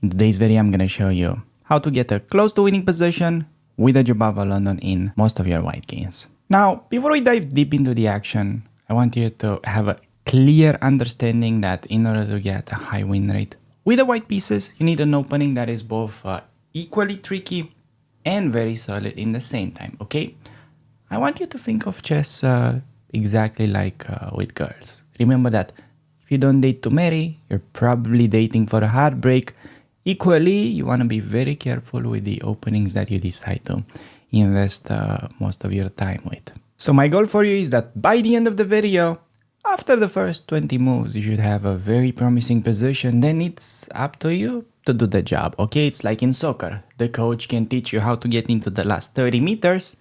In today's video, I'm gonna show you how to get a close to winning position with a Jobava London in most of your white games. Now, before we dive deep into the action, I want you to have a clear understanding that in order to get a high win rate with the white pieces, you need an opening that is both equally tricky and very solid in the same time, okay? I want you to think of chess exactly like with girls. Remember that if you don't date to marry, you're probably dating for a heartbreak. Equally, you want to be very careful with the openings that you decide to invest most of your time with. So my goal for you is that by the end of the video, after the first 20 moves, you should have a very promising position. Then it's up to you to do the job, okay? It's like in soccer. The coach can teach you how to get into the last 30 meters.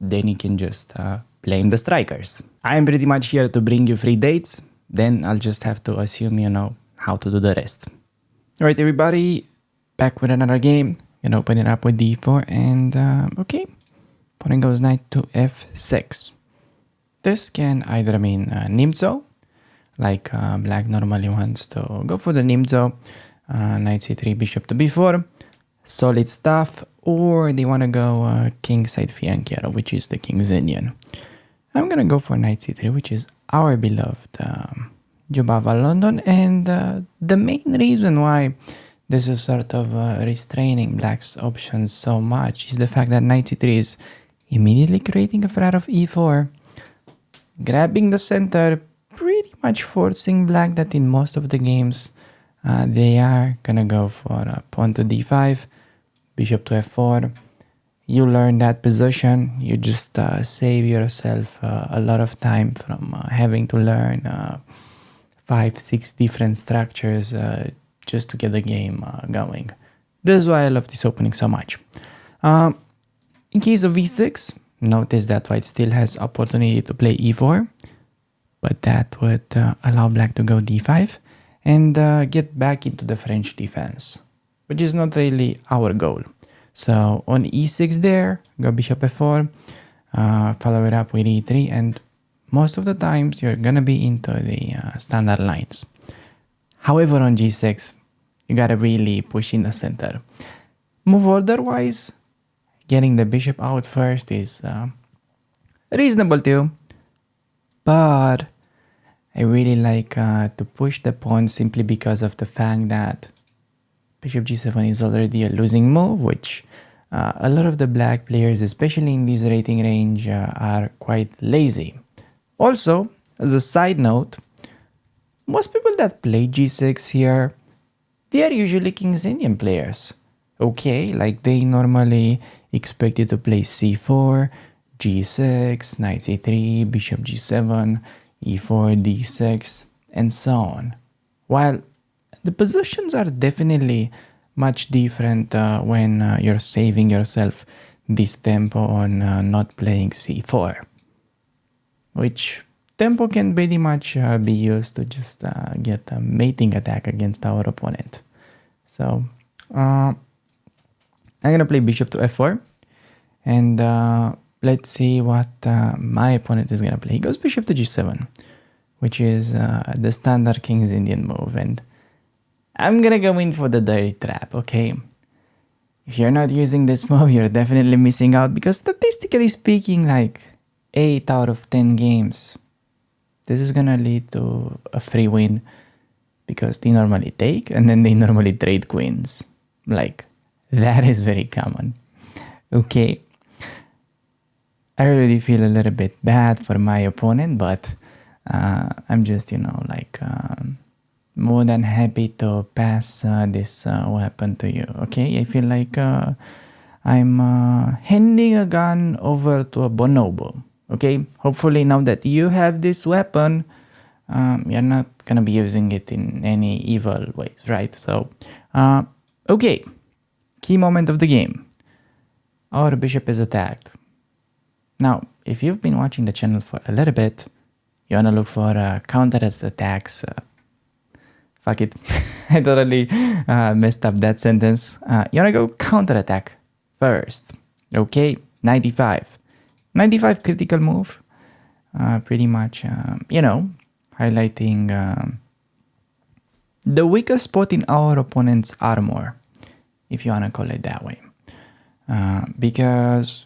Then you can just blame the strikers. I'm pretty much here to bring you free dates. Then I'll just have to assume you know how to do the rest. Alright everybody, back with another game. Gonna open it up with d4 and okay. Opponent goes knight to f6. This can either mean Nimzo, like black normally wants to go for the Nimzo, knight c3, bishop to b4, solid stuff, or they want to go kingside fianchetto, which is the king's Indian. I'm gonna go for knight c3, which is our beloved Jobava London, and the main reason why this is sort of restraining black's options so much is the fact that knight c3 is immediately creating a threat of e4, grabbing the center, pretty much forcing black that in most of the games they are gonna go for pawn to d5, bishop to f4. You learn that position, you just save yourself a lot of time from having to learn 5-6 different structures just to get the game going. This is why I love this opening so much. In case of e6, notice that white still has opportunity to play e4, but that would allow black to go d5 and get back into the French defense, which is not really our goal. So on e6 there, go bishop f4, follow it up with e3, and most of the times you're gonna be into the standard lines. However, on g6, you gotta really push in the center. Move order-wise, getting the bishop out first is reasonable too, but I really like to push the pawn simply because of the fact that bishop g7 is already a losing move, which a lot of the black players, especially in this rating range, are quite lazy. Also, as a side note, most people that play g6 here, they are usually King's Indian players. Okay, like they normally expect you to play c4, g6, knight c3, bishop g7, e4, d6, and so on. While the positions are definitely much different when you're saving yourself this tempo on not playing c4, which tempo can pretty much be used to just get a mating attack against our opponent. So I'm gonna play bishop to f4, and let's see what my opponent is gonna play. He goes bishop to g7, which is the standard King's Indian move, and I'm gonna go in for the dirty trap, okay? If you're not using this move, you're definitely missing out, because statistically speaking, like 8 out of 10 games, this is gonna lead to a free win, because they normally take and then they normally trade queens. Like, that is very common. Okay. I already feel a little bit bad for my opponent, but I'm just, you know, like more than happy to pass this weapon to you. Okay, I feel like I'm handing a gun over to a bonobo. Okay, hopefully now that you have this weapon, you're not gonna be using it in any evil ways, right? So, okay, key moment of the game. Our bishop is attacked. Now, if you've been watching the channel for a little bit, you wanna look for counter attacks. Fuck it, I totally messed up that sentence. You wanna go counter attack first. Okay, 95. 95 critical move, pretty much, you know, highlighting the weakest spot in our opponent's armor, if you want to call it that way. Because,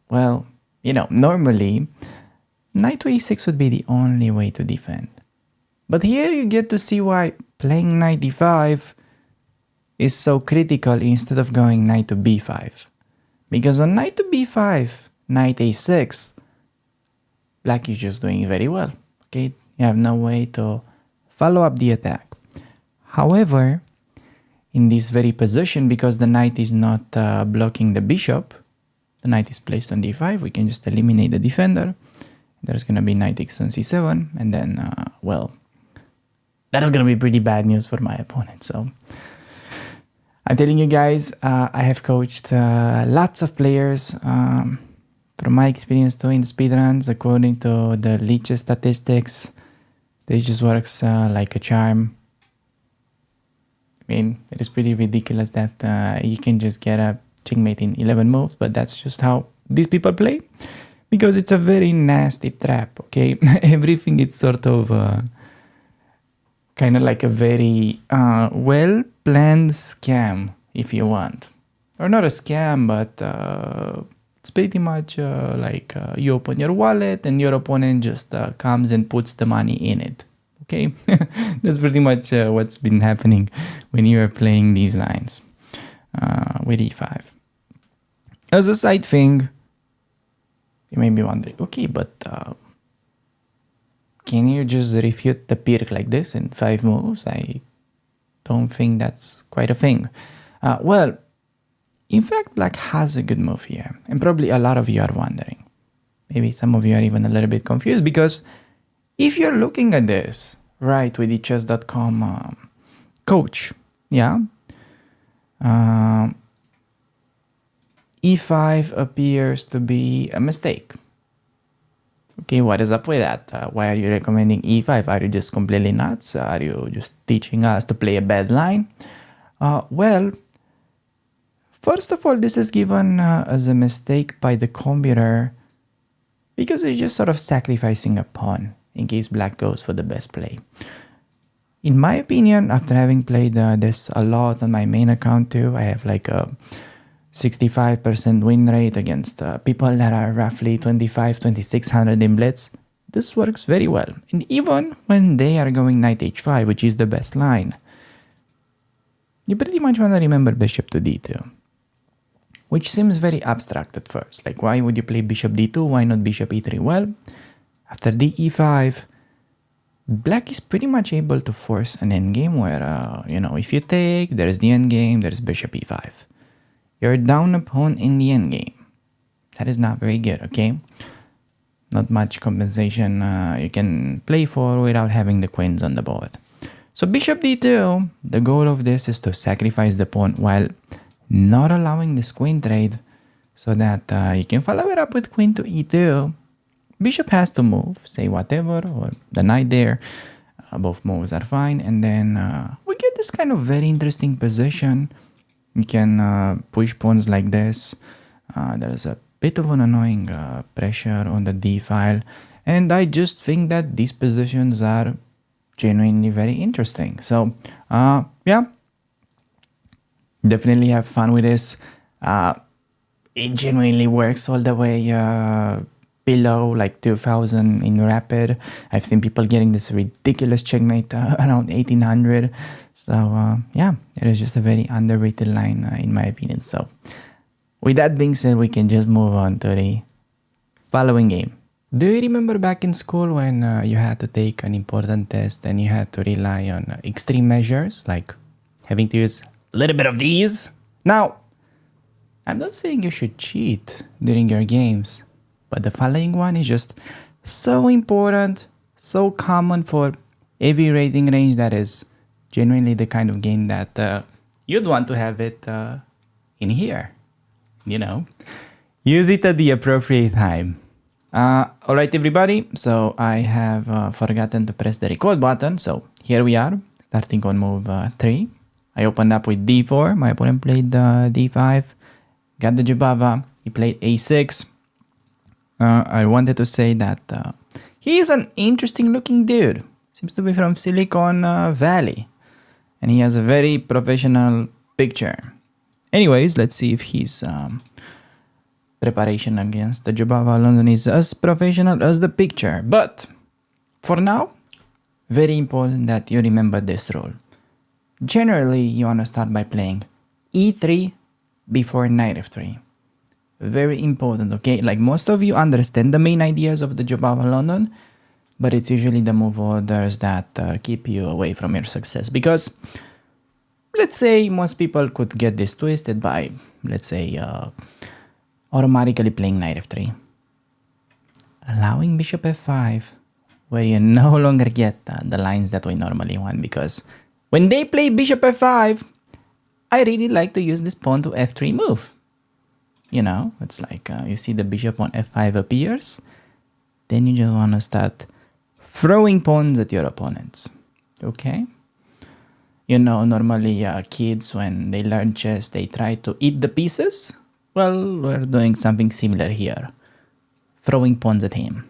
well, normally, knight to e6 would be the only way to defend. But here you get to see why playing knight d5 is so critical instead of going knight to b5. Because on knight to b5, knight a6, black is just doing very well. Okay, you have no way to follow up the attack. However, in this very position, because the knight is not blocking the bishop, the knight is placed on d5, we can just eliminate the defender. There's going to be knight takes on c7, and then, well, that is going to be pretty bad news for my opponent. So I'm telling you guys, I have coached lots of players. From my experience doing the speedruns, according to the Leech statistics, this just works like a charm. I mean, it is pretty ridiculous that you can just get a checkmate in 11 moves, but that's just how these people play. Because it's a very nasty trap, okay? Everything is sort of kind of like a very well-planned scam, if you want. Or not a scam, but it's pretty much like you open your wallet and your opponent just comes and puts the money in it, okay? That's pretty much what's been happening when you are playing these lines with e5. As a side thing, you may be wondering, okay, but can you just refute the Pirc like this in 5 moves? I don't think that's quite a thing. Well, in fact, black has a good move here, and probably a lot of you are wondering. Maybe some of you are even a little bit confused, because if you're looking at this, right, with the chess.com coach, yeah, e5 appears to be a mistake. Okay, what is up with that? Why are you recommending e5? Are you just completely nuts? Are you just teaching us to play a bad line? Well, first of all, this is given as a mistake by the computer because it's just sort of sacrificing a pawn in case black goes for the best play. In my opinion, after having played this a lot on my main account too, I have like a 65% win rate against people that are roughly 2600 in blitz. This works very well. And even when they are going knight h5, which is the best line, you pretty much want to remember bishop to d2. Which seems very abstract at first. Like, why would you play bishop d2? Why not bishop e3? Well, after d e5, black is pretty much able to force an endgame where, if you take, there's the endgame, there's bishop e5. You're down a pawn in the endgame. That is not very good, okay? Not much compensation you can play for without having the queens on the board. So bishop d2, the goal of this is to sacrifice the pawn while not allowing this queen trade so that you can follow it up with queen to e2. Bishop has to move, say whatever, or the knight there. Both moves are fine. And then we get this kind of very interesting position. You can push pawns like this. There's a bit of an annoying pressure on the d file. And I just think that these positions are genuinely very interesting. So, yeah. Definitely have fun with this. It genuinely works all the way below like 2000 in rapid. I've seen people getting this ridiculous checkmate around 1800. So yeah, it is just a very underrated line in my opinion. So with that being said, we can just move on to the following game. Do you remember back in school when you had to take an important test and you had to rely on extreme measures like having to use a little bit of these? Now, I'm not saying you should cheat during your games, but the following one is just so important, so common for every rating range that is genuinely the kind of game that you'd want to have it in here. Use it at the appropriate time. Alright everybody, so I have forgotten to press the record button, so here we are, starting on move 3. I opened up with d4, my opponent played d5, got the Jubava, he played a6. I wanted to say that he is an interesting looking dude, seems to be from Silicon Valley. And he has a very professional picture. Anyways, let's see if his preparation against the Jobava London is as professional as the picture. But for now, very important that you remember this rule. Generally, you want to start by playing e3 before knight f3. Very important, okay? Like most of you understand the main ideas of the Jobava London, but it's usually the move orders that keep you away from your success. Because let's say most people could get this twisted by, let's say, automatically playing knight f3. Allowing bishop f5, where you no longer get the lines that we normally want. Because when they play bishop f5, I really like to use this pawn to f3 move. You know, it's like you see the bishop on f5 appears, then you just want to start throwing pawns at your opponents, okay? You know, normally kids, when they learn chess, they try to eat the pieces. Well, we're doing something similar here, throwing pawns at him.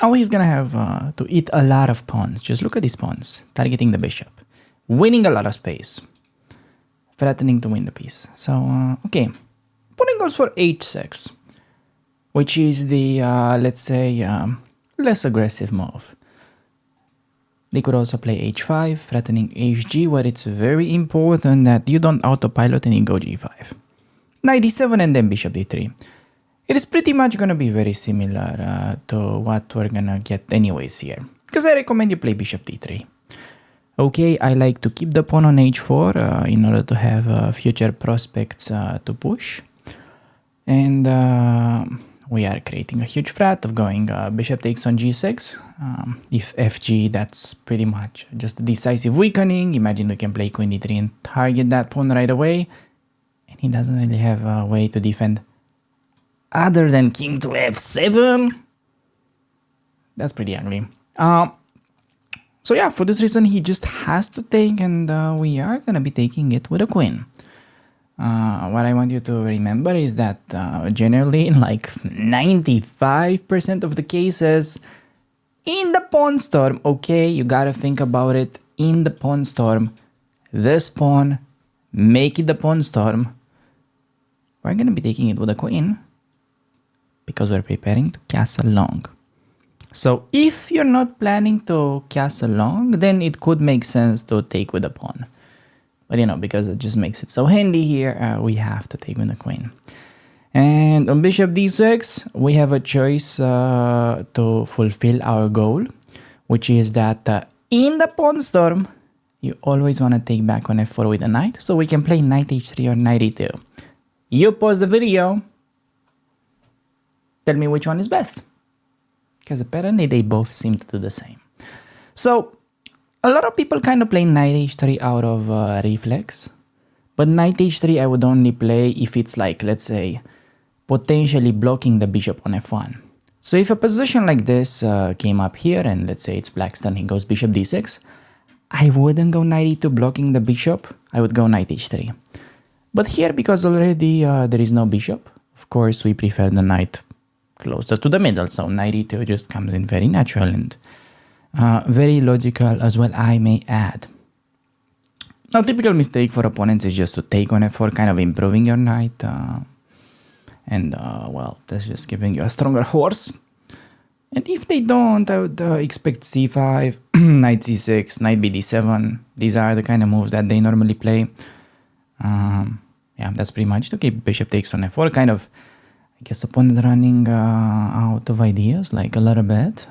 Now he's gonna have to eat a lot of pawns. Just look at these pawns, targeting the bishop, winning a lot of space, threatening to win the piece. So, okay. Opponent goes for h6, which is the, let's say, less aggressive move. They could also play h5, threatening hg, where it's very important that you don't autopilot and you go g5. Knight d7 and then bishop d3. It is pretty much going to be very similar to what we're going to get anyways here, because I recommend you play bishop d3. Okay, I like to keep the pawn on h4 in order to have future prospects to push. And we are creating a huge threat of going bishop takes on g6. If fg, that's pretty much just a decisive weakening. Imagine we can play queen d3 and target that pawn right away. And he doesn't really have a way to defend other than king to f7. That's pretty ugly. So yeah, for this reason, he just has to take, and we are going to be taking it with a queen. What I want you to remember is that generally in like 95% of the cases, in the pawn storm, okay, you gotta think about it, in the pawn storm, this pawn, make it the pawn storm, we're gonna be taking it with a queen because we're preparing to castle long. So if you're not planning to castle long, then it could make sense to take with a pawn. But you know, because it just makes it so handy here, we have to take with the queen. And on bishop d6, we have a choice to fulfill our goal, which is that in the pawn storm, you always want to take back on f4 with a knight, so we can play knight h3 or knight e2. You pause the video, tell me which one is best, because apparently they both seem to do the same. So a lot of people kind of play knight h3 out of reflex, but knight h3 I would only play if it's like, let's say, potentially blocking the bishop on f1. So if a position like this came up here, and let's say it's black's turn, he goes bishop d6, I wouldn't go knight e2 blocking the bishop, I would go knight h3. But here, because already there is no bishop, of course we prefer the knight closer to the middle, so knight e2 just comes in very natural and very logical as well, I may add. Now, typical mistake for opponents is just to take on f4, kind of improving your knight. Well, that's just giving you a stronger horse. And if they don't, I would expect c5, knight c6, knight bd7. These are the kind of moves that they normally play. Yeah, that's pretty much it. Okay, bishop takes on f4, kind of, I guess, opponent running out of ideas, like a little bit.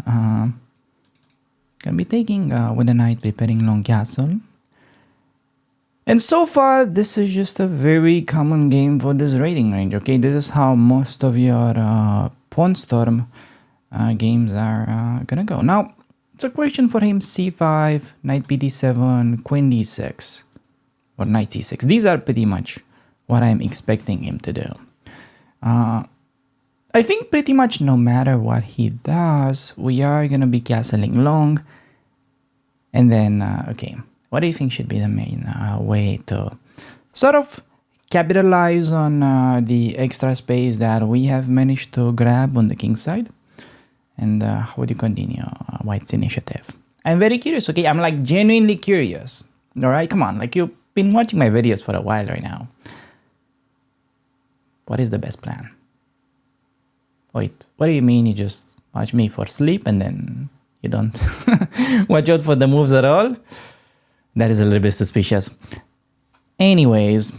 Gonna be taking with a knight, preparing long castle. And so far, this is just a very common game for this rating range, okay? This is how most of your pawn storm games are gonna go. Now, it's a question for him: c5, knight bd7, queen d6, or knight c6. These are pretty much what I'm expecting him to do. I think pretty much no matter what he does, we are gonna be castling long. And then, okay, what do you think should be the main way to sort of capitalize on the extra space that we have managed to grab on the king side? And how would you continue White's initiative? I'm very curious, okay? I'm like genuinely curious. All right, come on, like you've been watching my videos for a while right now. What is the best plan? Wait, what do you mean you just watch me for sleep and then you don't watch out for the moves at all? That is a little bit suspicious. Anyways,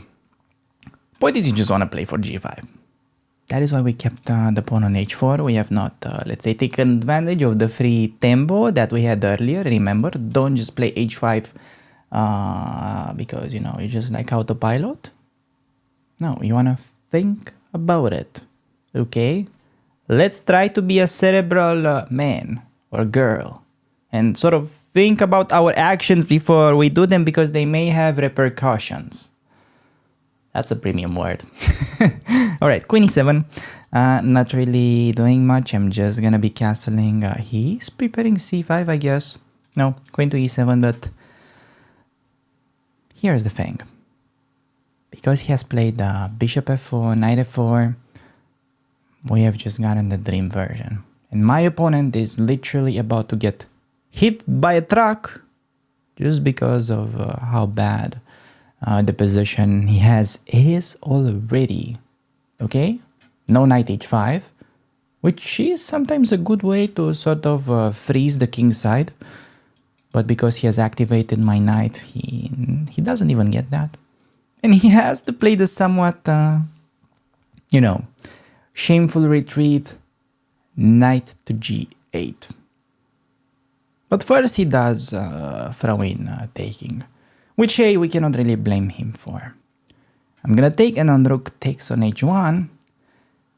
point is you just want to play for g5. That is why we kept the pawn on h4. We have not, let's say, taken advantage of the free tempo that we had earlier. Remember, don't just play h5 because, you know, you just like autopilot. No, you want to think about it, okay? Let's try to be a cerebral man or girl and sort of think about our actions before we do them because they may have repercussions. That's a premium word. All right, queen e7. Not really doing much. I'm just going to be castling. He's preparing c5, I guess. No, queen to e7, but here's the thing. Because he has played bishop f4, knight f4, we have just gotten the dream version. And my opponent is literally about to get hit by a truck just because of how bad the position he has is already. Okay? No knight h5, which is sometimes a good way to sort of freeze the king side. But because he has activated my knight, he doesn't even get that. And he has to play the somewhat, you know, shameful retreat, knight to g8. But first he does throw in taking, which, hey, we cannot really blame him for. I'm gonna take, and on rook takes on h1.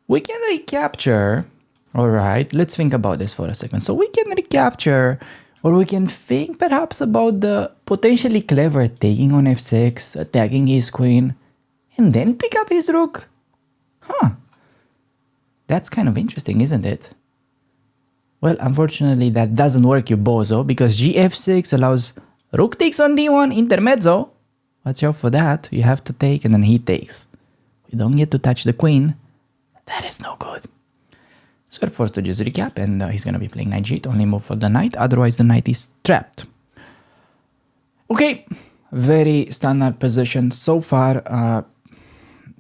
We can recapture. Alright, let's think about this for a second. So we can recapture, or we can think perhaps about the potentially clever taking on f6, attacking his queen, and then pick up his rook. Huh. That's kind of interesting, isn't it? Well, unfortunately, that doesn't work, you bozo, because gf6 allows rook takes on d1, intermezzo. Watch out for that. You have to take, and then he takes. We don't get to touch the queen. That is no good. So we're forced to just recap, and he's going to be playing knight g8, only move for the knight, otherwise the knight is trapped. Okay, very standard position so far.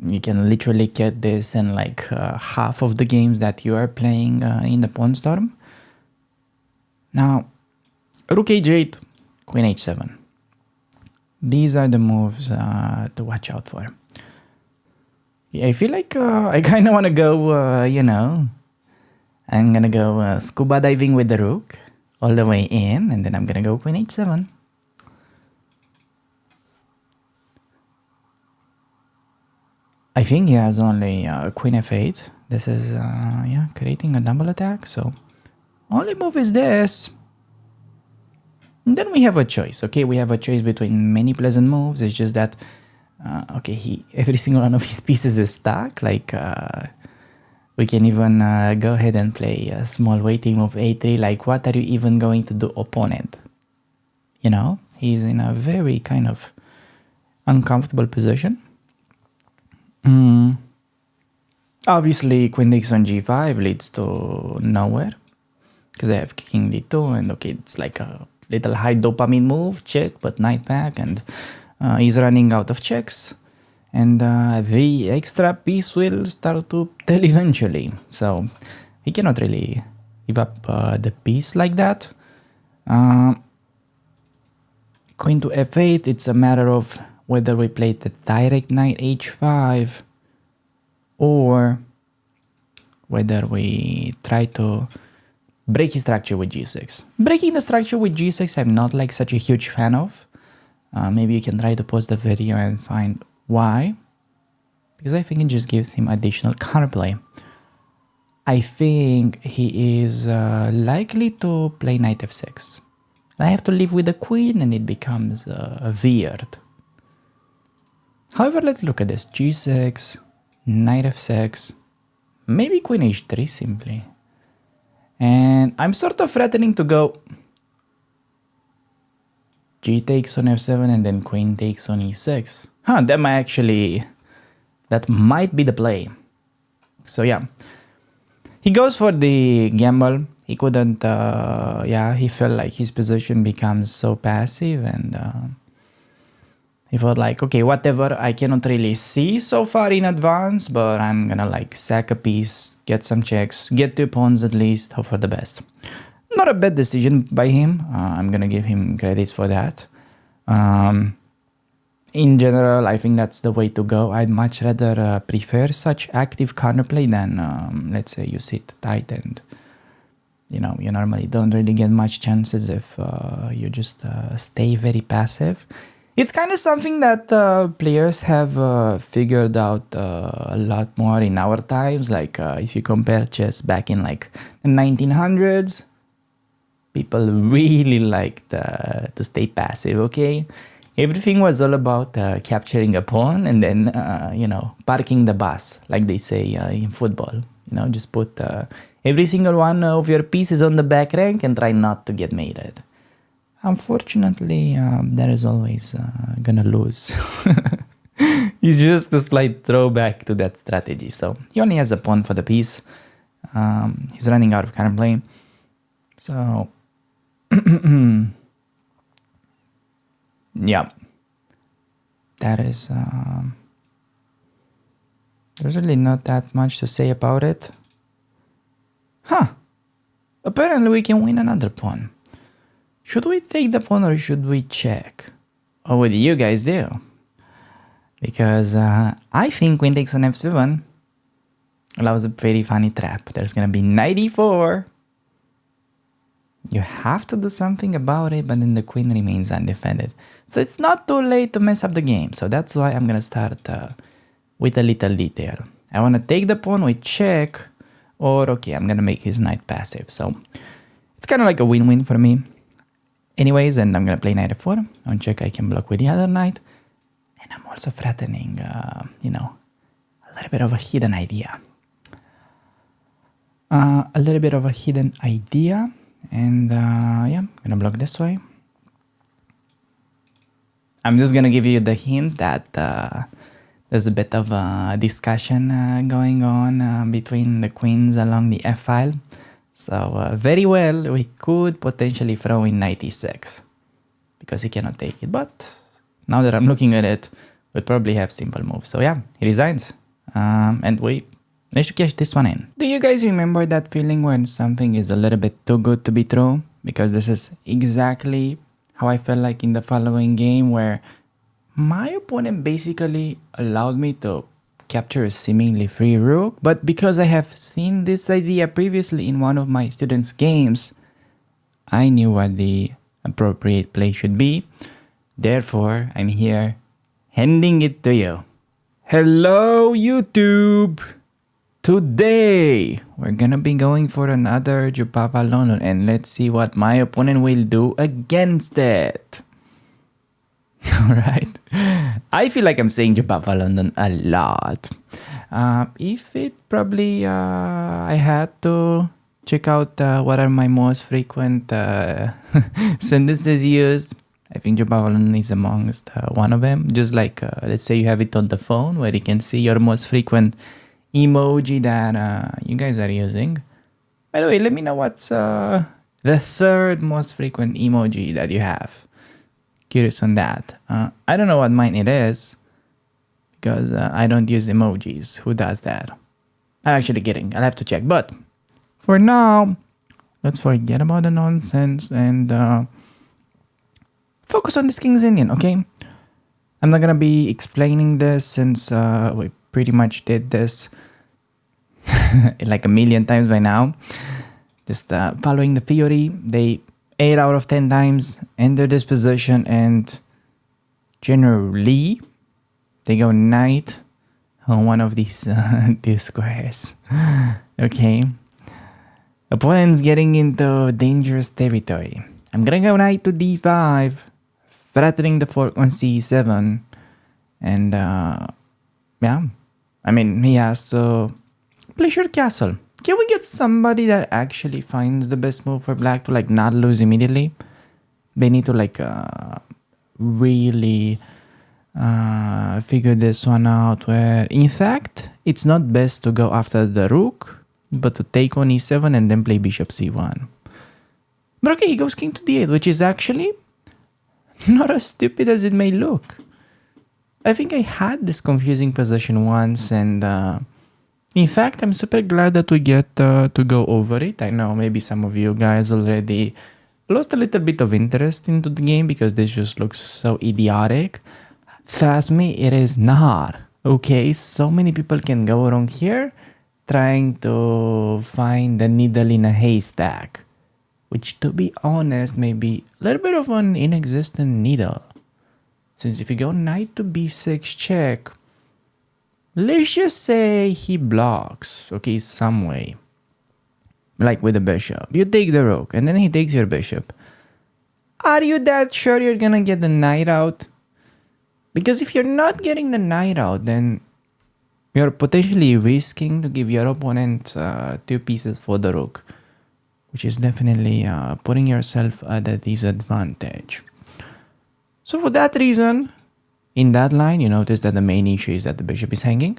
You can literally get this in like half of the games that you are playing in the Pawn Storm. Now, rook h8, queen h7. These are the moves to watch out for. Yeah, I feel like I kind of want to go, you know, I'm going to go scuba diving with the rook all the way in, and then I'm going to go queen h7. I think he has only queen f8. This is, yeah, creating a double attack. So, only move is this. And then we have a choice, okay? We have a choice between many pleasant moves. It's just that, okay, every single one of his pieces is stuck. Like, we can even go ahead and play a small waiting move a3. Like, what are you even going to do, opponent? You know, he's in a very kind of uncomfortable position. Obviously, queen takes on g5 leads to nowhere because I have king d2, and okay, it's like a little high dopamine move, check, but knight back, and he's running out of checks, and the extra piece will start to tell eventually. So he cannot really give up the piece like that. Queen to f8. It's a matter of whether we play the direct knight h5 or whether we try to break his structure with g6. Breaking the structure with g6 I'm not like such a huge fan of. Maybe you can try to pause the video and find why. Because I think it just gives him additional counterplay. I think he is likely to play knight f6. I have to live with the queen and it becomes weird. However, let's look at this. g6, knight f6, maybe queen h3 simply. And I'm sort of threatening to go g takes on f7 and then queen takes on e6. Huh, that might be the play. So yeah, he goes for the gamble. He couldn't, yeah, he felt like his position becomes so passive, and He felt like, okay, whatever, I cannot really see so far in advance, but I'm gonna like sack a piece, get some checks, get 2 pawns at least, hope for the best. Not a bad decision by him. I'm gonna give him credits for that. In general, I think that's the way to go. I'd much rather prefer such active counterplay than, let's say, you sit tight and you normally don't really get much chances if you just stay very passive. It's kind of something that players have figured out a lot more in our times. Like if you compare chess back in like the 1900s, people really liked to stay passive, okay? Everything was all about capturing a pawn and then, parking the bus, like they say in football. Just put every single one of your pieces on the back rank and try not to get mated. Unfortunately, that is always gonna lose. It's just a slight throwback to that strategy. So he only has a pawn for the piece. He's running out of counterplay. So, yeah, that is. There's really not that much to say about it. Huh. Apparently we can win another pawn. Should we take the pawn or should we check? Or what do you guys do? Because I think queen takes on f7 allows a very funny trap. There's gonna be knight e4. You have to do something about it, but then the queen remains undefended. So it's not too late to mess up the game. So that's why I'm gonna start with a little detail. I wanna take the pawn with check, or okay, I'm gonna make his knight passive. So it's kind of like a win-win for me. Anyways, and I'm gonna play knight f4. On check, I can block with the other knight. And I'm also threatening, a little bit of a hidden idea. And yeah, I'm gonna block this way. I'm just gonna give you the hint that there's a bit of a discussion going on between the queens along the f-file. So very well, we could potentially throw in knight e6 because he cannot take it. But now that I'm looking at it, we'll probably have simple moves. So yeah, he resigns. And we need to cash this one in. Do you guys remember that feeling when something is a little bit too good to be true? Because this is exactly how I felt like in the following game, where my opponent basically allowed me to capture a seemingly free rook, but because I have seen this idea previously in one of my students' games, I knew what the appropriate play should be. Therefore, I'm here handing it to you. Hello, YouTube! Today, we're gonna be going for another Jubava London, and let's see what my opponent will do against it. Alright, I feel like I'm saying Jubava London a lot. If it probably I had to check out what are my most frequent sentences used, I think Jubava London is amongst one of them. Just like, let's say you have it on the phone where you can see your most frequent emoji that you guys are using. By the way, let me know what's the third most frequent emoji that you have. Curious on that. I don't know what mine it is because I don't use emojis. Who does that? I'm actually kidding. I'll have to check. But for now, let's forget about the nonsense and focus on this King's Indian, okay? I'm not gonna be explaining this since we pretty much did this like a million times by now. Just following the theory, they 8 out of 10 times enter this position, and generally they go knight on one of these two squares. Okay, opponent's getting into dangerous territory. I'm gonna go knight to d5, threatening the fork on c7, and yeah, I mean, he has to play your castle. Can we get somebody that actually finds the best move for black to like not lose immediately? They need to like really figure this one out, where in fact it's not best to go after the rook, but to take on e7 and then play bishop c1. But okay, he goes king to d8, which is actually not as stupid as it may look. I think I had this confusing position once, and in fact, I'm super glad that we get to go over it. I know maybe some of you guys already lost a little bit of interest into the game because this just looks so idiotic. Trust me, it is not. Okay, so many people can go wrong here trying to find the needle in a haystack, which, to be honest, may be a little bit of an inexistent needle. Since if you go knight to b6 check, let's just say he blocks, okay, some way. Like with the bishop. You take the rook, and then he takes your bishop. Are you that sure you're gonna get the knight out? Because if you're not getting the knight out, then you're potentially risking to give your opponent 2 pieces for the rook, which is definitely putting yourself at a disadvantage. So for that reason, in that line, you notice that the main issue is that the bishop is hanging.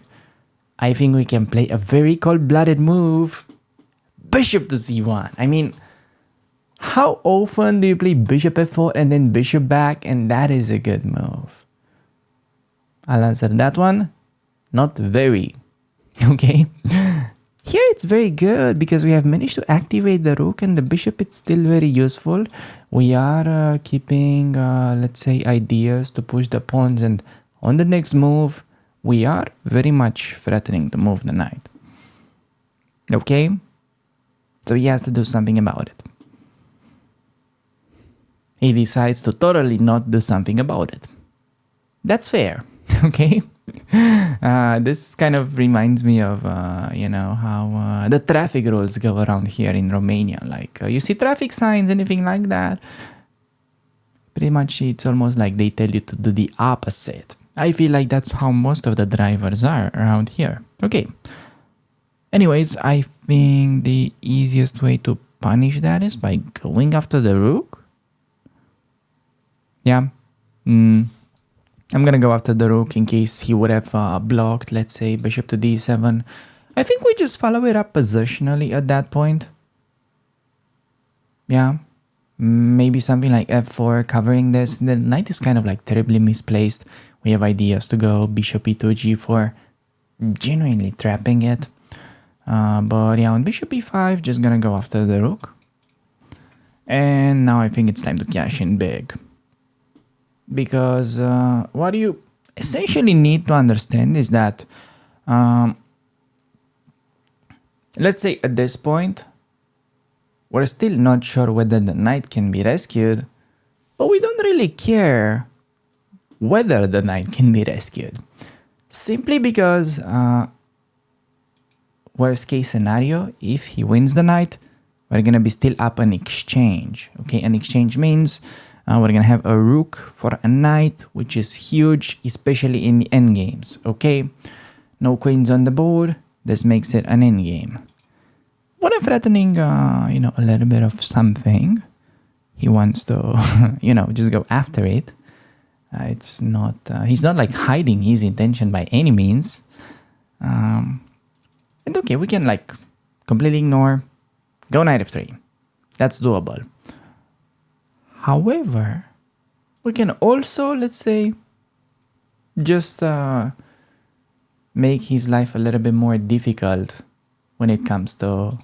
I think we can play a very cold-blooded move. Bishop to c1. I mean, how often do you play bishop f4 and then bishop back, and that is a good move? I'll answer that one. Not very. Okay? Here it's very good because we have managed to activate the rook and the bishop. It's still very useful. We are keeping, let's say, ideas to push the pawns, and on the next move, we are very much threatening to move the knight. Okay? So he has to do something about it. He decides to totally not do something about it. That's fair. Okay? This kind of reminds me of, how the traffic rules go around here in Romania. Like, you see traffic signs, anything like that. Pretty much it's almost like they tell you to do the opposite. I feel like that's how most of the drivers are around here. Okay. Anyways, I think the easiest way to punish that is by going after the rook. Yeah. I'm gonna go after the rook in case he would have blocked, let's say, bishop to d7. I think we just follow it up positionally at that point. Yeah. Maybe something like f4 covering this. The knight is kind of like terribly misplaced. We have ideas to go bishop e2, g4, genuinely trapping it. But yeah, on bishop e5, just gonna go after the rook. And now I think it's time to cash in big. Because what you essentially need to understand is that, let's say at this point, we're still not sure whether the knight can be rescued, but we don't really care whether the knight can be rescued. Simply because, worst case scenario, if he wins the knight, we're gonna be still up an exchange. Okay, an exchange means we're gonna have a rook for a knight, which is huge, especially in the endgames. Okay, no queens on the board. This makes it an endgame. When I'm threatening, a little bit of something, he wants to, just go after it. It's not. He's not like hiding his intention by any means. And okay, we can like completely ignore. Go knight f3. That's doable. However, we can also, let's say, just make his life a little bit more difficult when it comes to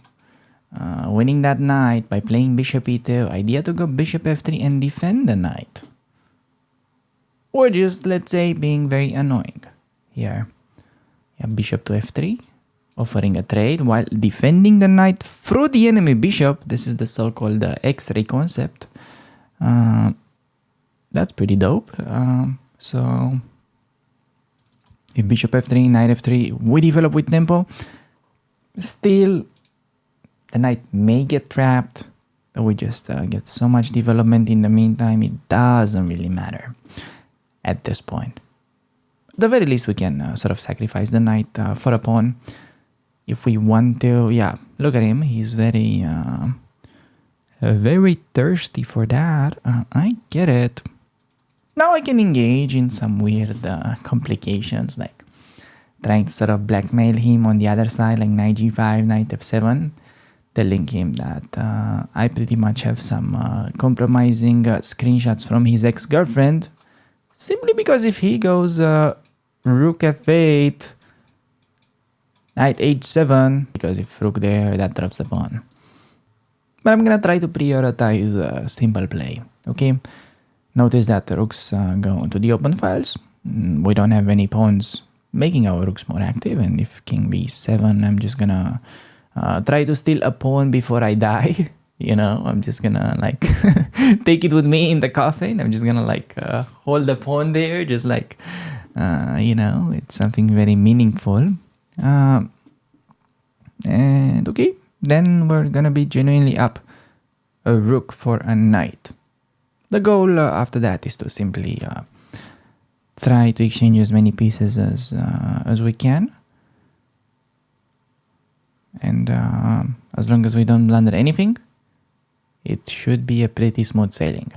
winning that knight by playing bishop e2. Idea to go bishop f3 and defend the knight. Or just, let's say, being very annoying here. Yeah, bishop to f3, offering a trade while defending the knight through the enemy bishop. This is the so-called X-ray concept. That's pretty dope. So if bishop f3, knight f3, we develop with tempo. Still, the knight may get trapped, but we just get so much development in the meantime, it doesn't really matter at this point. At the very least, we can sort of sacrifice the knight for a pawn. If we want to, yeah, look at him. He's very, very thirsty for that. I get it. Now I can engage in some weird complications, like trying to sort of blackmail him on the other side, like knight g5, knight f7, telling him that I pretty much have some compromising screenshots from his ex-girlfriend. Simply because if he goes rook f8, knight h7, because if rook there, that drops the pawn. But I'm gonna try to prioritize simple play, okay? Notice that the rooks go to the open files. We don't have any pawns making our rooks more active, and if king b7, I'm just gonna try to steal a pawn before I die. You know, I'm just gonna like take it with me in the coffin. I'm just gonna like hold the pawn there, just like, you know, it's something very meaningful. And okay, then we're gonna be genuinely up a rook for a knight. The goal after that is to simply try to exchange as many pieces as we can. And as long as we don't blunder anything, it should be a pretty smooth sailing.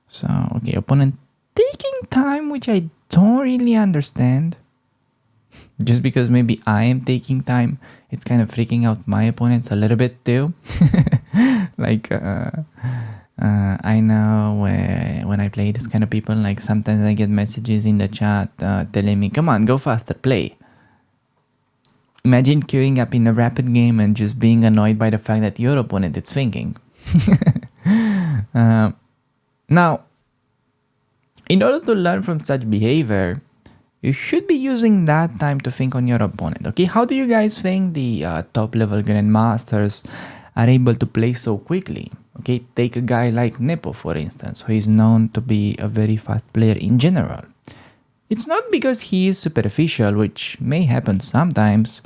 So, okay, opponent taking time, which I don't really understand. Just because maybe I am taking time, it's kind of freaking out my opponents a little bit too. Like, I know when I play this kind of people, like sometimes I get messages in the chat telling me, come on, go faster, play. Imagine queuing up in a rapid game and just being annoyed by the fact that your opponent is thinking. Now, in order to learn from such behavior, you should be using that time to think on your opponent. Okay, how do you guys think the top level grandmasters are able to play so quickly? Okay, take a guy like Nepo, for instance, who is known to be a very fast player in general. It's not because he is superficial, which may happen sometimes.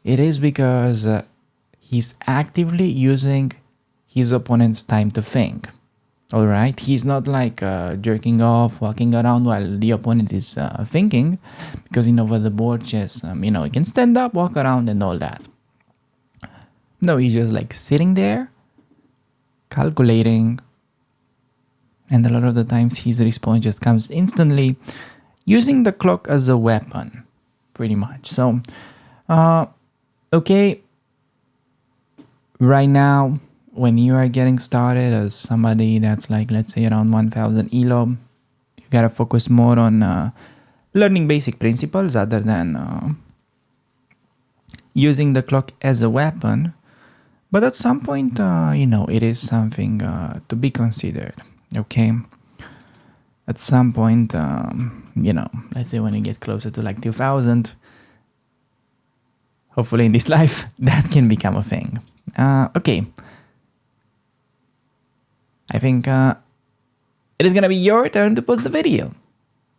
It is because he's actively using his opponent's time to think. Alright, he's not like jerking off, walking around while the opponent is thinking, because in over the board chess, you know, he can stand up, walk around and all that. No, he's just like sitting there, calculating, and a lot of the times his response just comes instantly, using the clock as a weapon, pretty much. So, okay, right now, when you are getting started as somebody that's like, let's say around 1000 ELO, you gotta focus more on learning basic principles other than using the clock as a weapon. But at some point, you know, it is something to be considered, okay? At some point, you know, let's say when you get closer to like 2000, hopefully in this life, that can become a thing. Okay. I think it is gonna be your turn to post the video.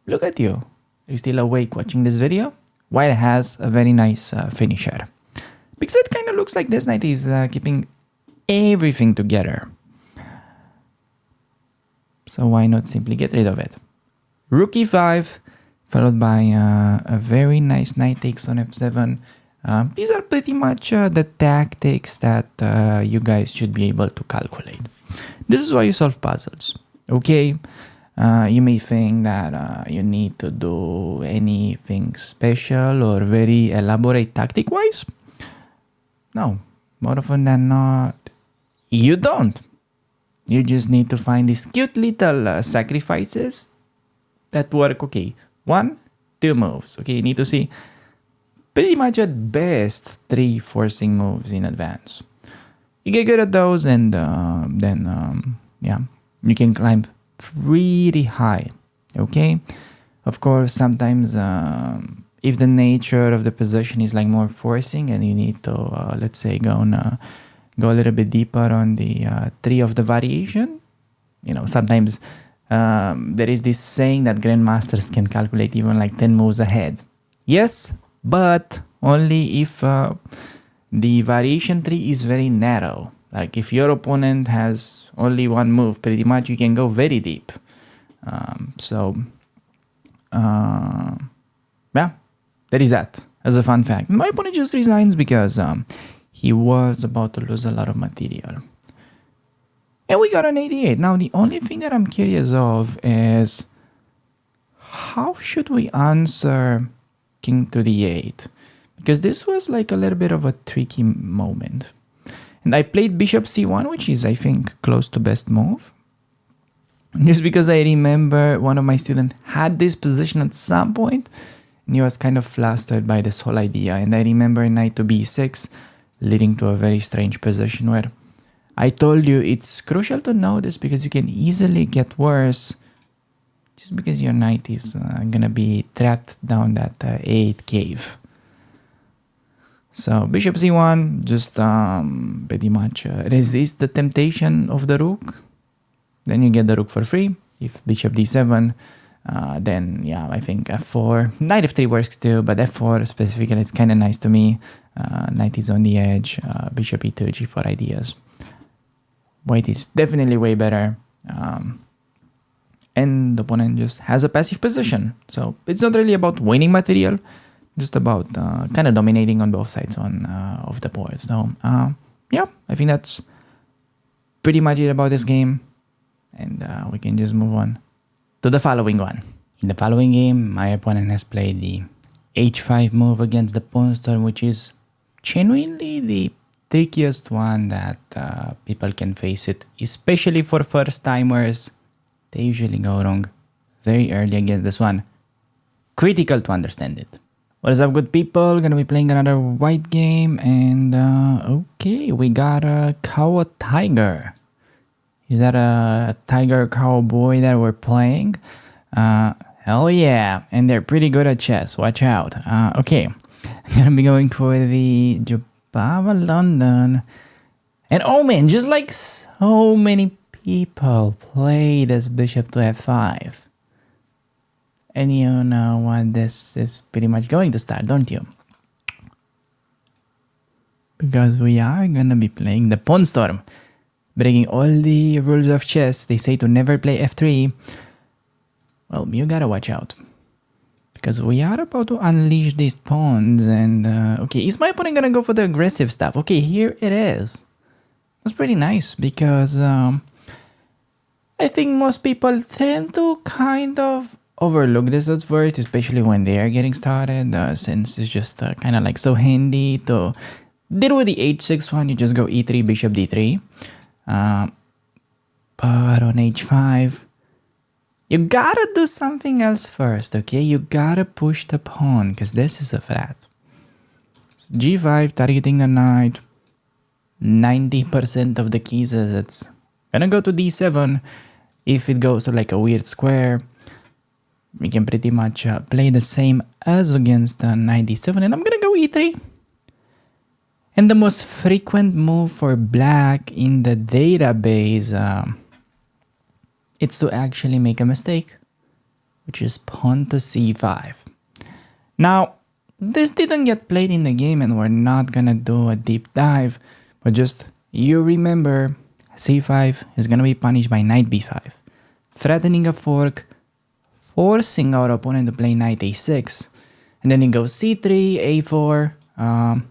Look at you. Are you still awake watching this video? White has a very nice finisher. Because it kind of looks like this knight is keeping everything together. So why not simply get rid of it? Rook e5, followed by a very nice knight takes on f7. These are pretty much the tactics that you guys should be able to calculate. This is why you solve puzzles, okay? You may think that you need to do anything special or very elaborate tactic-wise. No, more often than not, you don't. You just need to find these cute little sacrifices that work, okay, 1, 2 moves, okay? You need to see pretty much at best 3 forcing moves in advance. You get good at those and then yeah, you can climb pretty high, okay? Of course, sometimes if the nature of the position is like more forcing and you need to, let's say, go a little bit deeper on the tree of the variation, you know, sometimes there is this saying that grandmasters can calculate even like 10 moves ahead. Yes, but only if the variation tree is very narrow. Like if your opponent has only one move, pretty much you can go very deep. Yeah, there is that as a fun fact. My opponent just resigns because he was about to lose a lot of material. And we got an 88. Now the only thing that I'm curious of is how should we answer king to the 8? Because this was like a little bit of a tricky moment. And I played bishop c1, which is, I think, close to best move. Just because I remember one of my students had this position at some point, and he was kind of flustered by this whole idea. And I remember knight to b6, leading to a very strange position where I told you it's crucial to know this because you can easily get worse just because your knight is gonna be trapped down that a8 cave. So bishop c1, just pretty much resist the temptation of the rook. Then you get the rook for free. If bishop d7, then yeah, I think f4. Knight f3 works too, but f4 specifically, it's kind of nice to me. Knight is on the edge, bishop e2, g4 ideas. White is definitely way better. And the opponent just has a passive position. So it's not really about winning material, just about kind of dominating on both sides of the board. So yeah, I think that's pretty much it about this game. And we can just move on to the following one. In the following game, my opponent has played the h5 move against the pawn storm, which is genuinely the trickiest one that people can face it, especially for first timers. They usually go wrong very early against this one. Critical to understand it. What is up, good people? Gonna be playing another white game, and okay, we got a cow tiger. Is that a tiger cowboy that we're playing? Hell yeah, and they're pretty good at chess. Watch out. Okay, I'm gonna be going for the Jobava London, and oh man, just like so many people play this bishop to f5. And you know what this is pretty much going to start, don't you? Because we are gonna be playing the pawn storm, breaking all the rules of chess. They say to never play f3. Well, you gotta watch out, because we are about to unleash these pawns. And okay, is my opponent gonna go for the aggressive stuff? Okay, here it is. That's pretty nice, because I think most people tend to kind of overlook this at first, especially when they are getting started, since it's just kind of like so handy to deal with the h6 one. You just go e3, bishop d3. But on h5, you gotta do something else first, okay? You gotta push the pawn, because this is a threat. So g5, targeting the knight. 90% of the cases, it's gonna go to d7. If it goes to like a weird square, we can pretty much play the same as against knight d7. And I'm gonna go e3. And the most frequent move for black in the database, it's to actually make a mistake, which is pawn to c5. Now, this didn't get played in the game, and we're not gonna do a deep dive, but just you remember c5 is gonna be punished by knight b5, threatening a fork, forcing our opponent to play knight a6, and then you go c3, a4,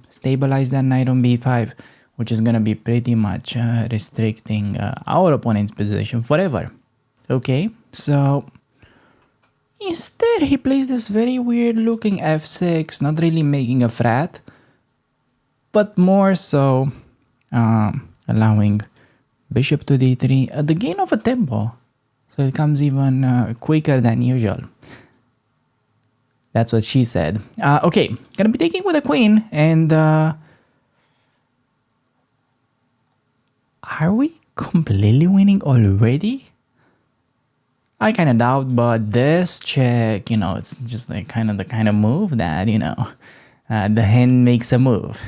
stabilize that knight on b5, which is gonna be pretty much restricting our opponent's position forever. Okay, so instead he plays this very weird looking f6, not really making a threat, but more so allowing bishop to d3 at the gain of a tempo. So it comes even quicker than usual. That's what she said. Okay, gonna be taking with the queen, and are we completely winning already? I kind of doubt, but this check, you know, it's just like the kind of move that, you know, the hand makes a move.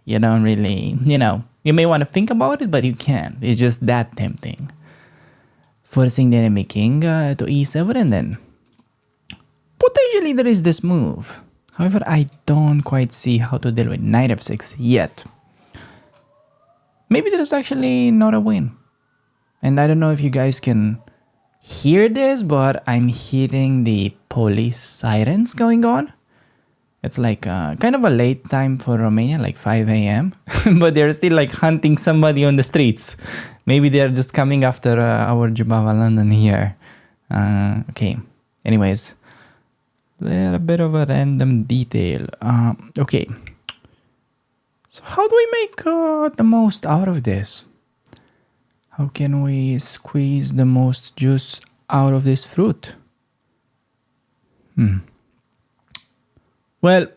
You don't really, you know, you may want to think about it, but you can't. It's just that tempting. Forcing the enemy king to e7, and then potentially there is this move. However, I don't quite see how to deal with knight f6 yet. Maybe there's actually not a win. And I don't know if you guys can hear this, but I'm hearing the police sirens going on. It's like kind of a late time for Romania, like 5 a.m. But they're still like hunting somebody on the streets. Maybe they're just coming after our Jobava London here. Okay, anyways. A bit of a random detail. Okay. So how do we make the most out of this? How can we squeeze the most juice out of this fruit? Well,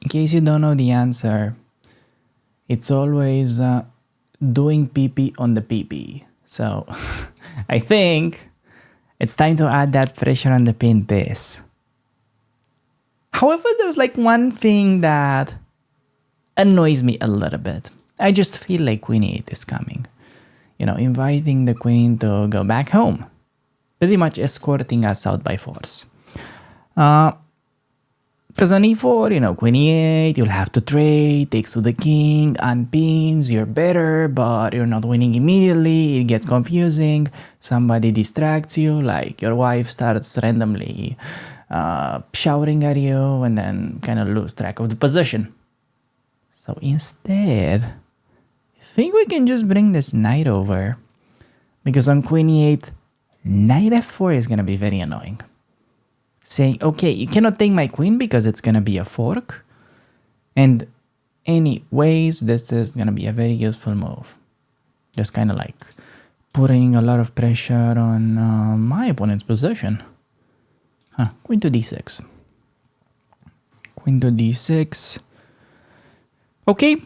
in case you don't know the answer, it's always doing pee-pee on the pee-pee. So I think it's time to add that pressure on the pin piece. However, there's like one thing that annoys me a little bit. I just feel like Queen E8 is coming. You know, inviting the queen to go back home. Pretty much escorting us out by force. Because on E4, you know, Queen E8, you'll have to trade, takes to the king, unpins, you're better, but you're not winning immediately, it gets confusing, somebody distracts you, like your wife starts randomly shouting at you, and then kind of lose track of the position. So instead, I think we can just bring this knight over, because on Queen E8, knight F4 is going to be very annoying. Saying, okay, you cannot take my queen because it's going to be a fork. And anyways, this is going to be a very useful move. Just kind of like putting a lot of pressure on my opponent's position. Queen to d6. Queen to d6. Okay.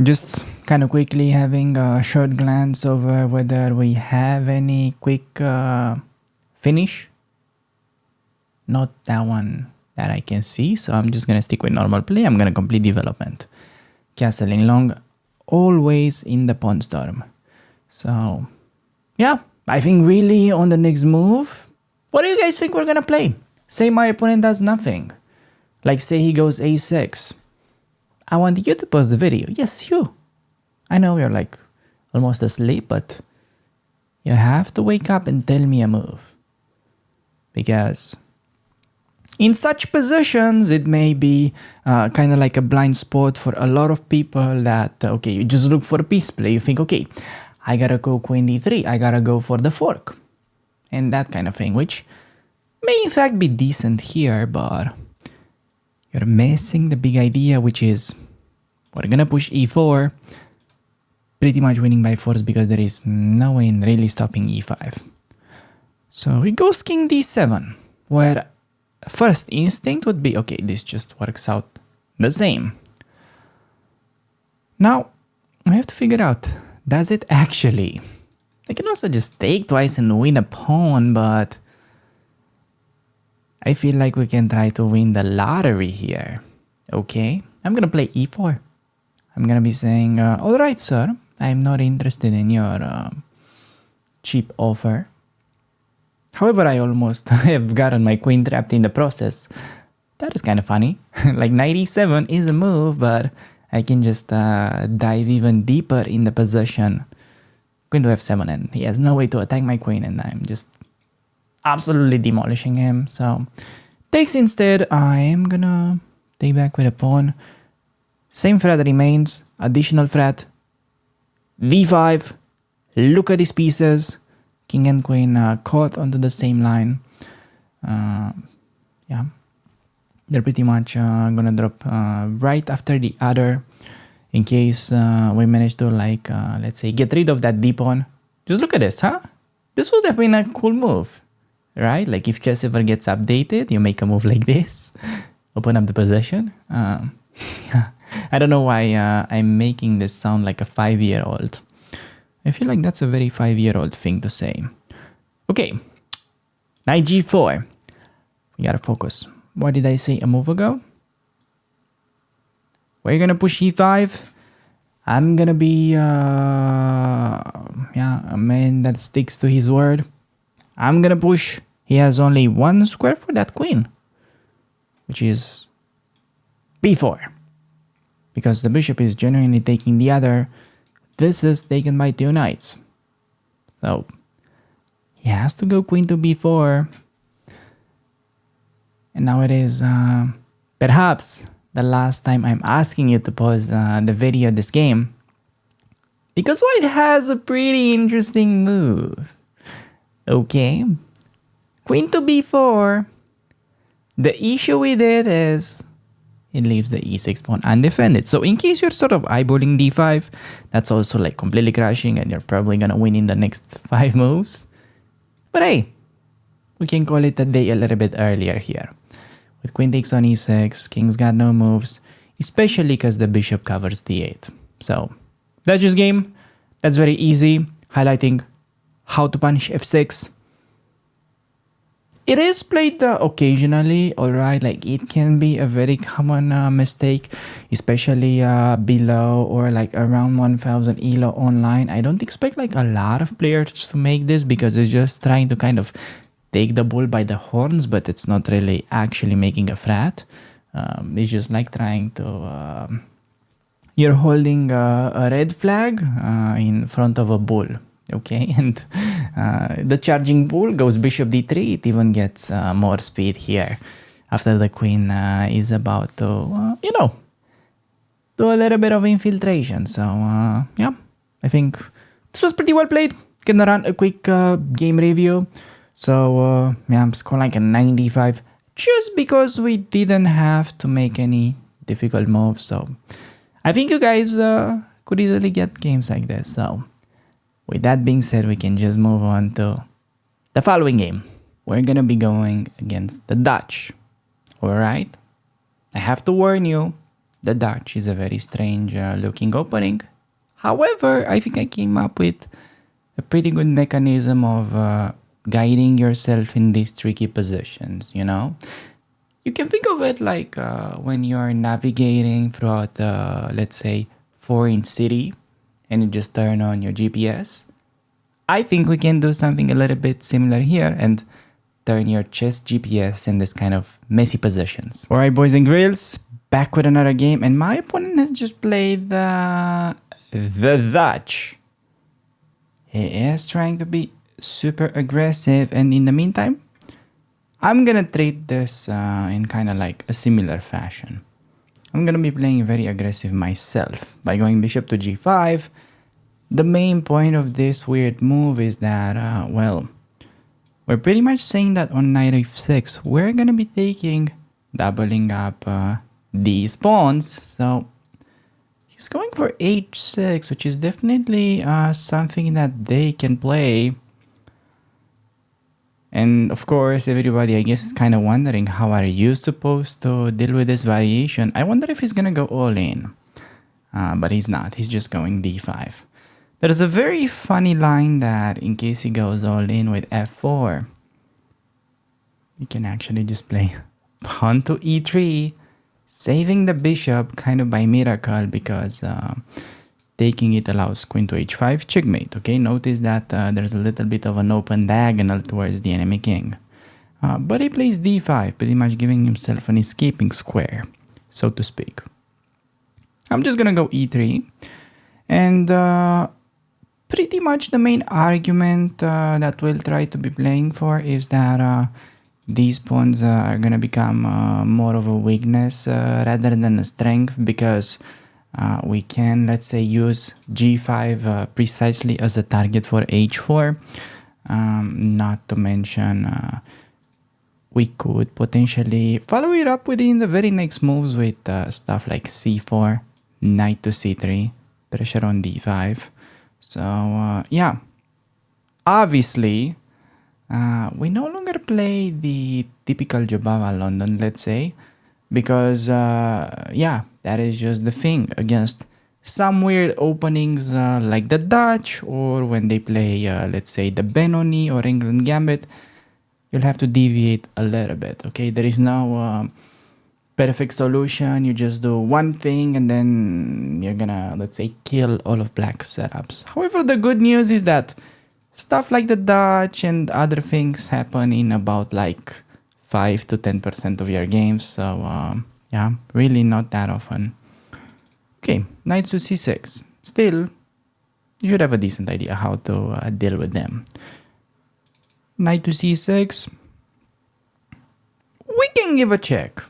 Just kind of quickly having a short glance over whether we have any quick finish. Not that one that I can see, so I'm just going to stick with normal play. I'm going to complete development. Castling long, always in the pawn storm. So, yeah, I think really on the next move, what do you guys think we're going to play? Say my opponent does nothing. Like say he goes a6. I want you to pause the video. Yes, you. I know you're like almost asleep, but you have to wake up and tell me a move. Because in such positions, it may be kind of like a blind spot for a lot of people that, okay, you just look for a piece play. You think, okay, I gotta go Queen D3. I gotta go for the fork. And that kind of thing, which may in fact be decent here, but you're missing the big idea, which is we're gonna push E4, pretty much winning by force because there is no way in really stopping E5. So it goes King D7, where first instinct would be, okay, this just works out the same. Now, we have to figure out, does it actually? I can also just take twice and win a pawn, but I feel like we can try to win the lottery here. Okay, I'm gonna play E4. I'm gonna be saying, alright sir, I'm not interested in your cheap offer. However, I almost have gotten my queen trapped in the process. That is kind of funny. Like knight e7 is a move, but I can just dive even deeper in the position. Queen to f7, and he has no way to attack my queen, and I'm just absolutely demolishing him. So takes instead. I am gonna take back with a pawn. Same threat remains. Additional threat. d5. Look at these pieces. King and queen caught onto the same line. Yeah, they're pretty much gonna drop right after the other, in case we manage to, like, let's say, get rid of that d pawn. Just look at this, huh? This would have been a cool move, right? Like if chess ever gets updated, you make a move like this, open up the possession. Yeah. I don't know why I'm making this sound like a 5-year-old. I feel like that's a very 5-year-old thing to say. Okay, knight g4. We gotta focus. What did I say a move ago? We're gonna push e5. I'm gonna be a man that sticks to his word. I'm gonna push. He has only one square for that queen, which is b4. Because the bishop is genuinely taking the other. This is taken by 2 knights. So he has to go queen to b4. And now it is perhaps the last time I'm asking you to pause the video of this game. Because white has a pretty interesting move. Okay. Queen to b4. The issue with it is it leaves the e6 pawn undefended. So in case you're sort of eyeballing d5, that's also like completely crashing and you're probably gonna win in the next 5 moves. But hey, we can call it a day a little bit earlier here. With queen takes on e6, king's got no moves, especially because the bishop covers d8. So that's just game. That's very easy, highlighting how to punish f6. It is played occasionally, alright, like it can be a very common mistake, especially below or like around 1000 ELO online. I don't expect like a lot of players to make this because it's just trying to kind of take the bull by the horns, but it's not really actually making a frat. It's just like trying to... you're holding a red flag in front of a bull. Okay, and the charging bull goes bishop d3. It even gets more speed here after the queen is about to, do a little bit of infiltration. So, yeah, I think this was pretty well played. Gonna run a quick game review. So, yeah, I'm scoring like a 95 just because we didn't have to make any difficult moves. So, I think you guys could easily get games like this. So, with that being said, we can just move on to the following game. We're gonna be going against the Dutch. Alright? I have to warn you, the Dutch is a very strange looking opening. However, I think I came up with a pretty good mechanism of guiding yourself in these tricky positions, You can think of it like when you're navigating throughout, let's say, foreign city, and you just turn on your GPS. I think we can do something a little bit similar here and turn your chess GPS in this kind of messy positions. Alright, boys and girls, back with another game, and my opponent has just played the Dutch. He is trying to be super aggressive, and in the meantime, I'm gonna treat this in kind of like a similar fashion. I'm gonna be playing very aggressive myself by going bishop to g5. The main point of this weird move is that, we're pretty much saying that on knight f6, we're gonna be doubling up these pawns. So he's going for h6, which is definitely something that they can play. And of course, everybody, I guess, is kind of wondering, how are you supposed to deal with this variation? I wonder if he's going to go all in. But he's not. He's just going d5. There's a very funny line that in case he goes all in with f4, you can actually just play pawn to e3, saving the bishop kind of by miracle because taking it allows queen to h5, checkmate. Okay, notice that there's a little bit of an open diagonal towards the enemy king. But he plays d5, pretty much giving himself an escaping square, so to speak. I'm just gonna go e3. And pretty much the main argument that we'll try to be playing for is that these pawns are gonna become more of a weakness rather than a strength, because we can, let's say, use g5 precisely as a target for h4. Not to mention, we could potentially follow it up within the very next moves with stuff like c4, knight to c3, pressure on d5. So, yeah. Obviously, we no longer play the typical Jobava London, let's say, because, yeah, that is just the thing against some weird openings like the Dutch, or when they play, let's say, the Benoni or England Gambit, you'll have to deviate a little bit, okay? There is no perfect solution. You just do one thing and then you're gonna, let's say, kill all of black's setups. However, the good news is that stuff like the Dutch and other things happen in about like 5 to 10% of your games. So, yeah, really not that often. Okay, knight to c6. Still, you should have a decent idea how to deal with them. Knight to c6. We can give a check.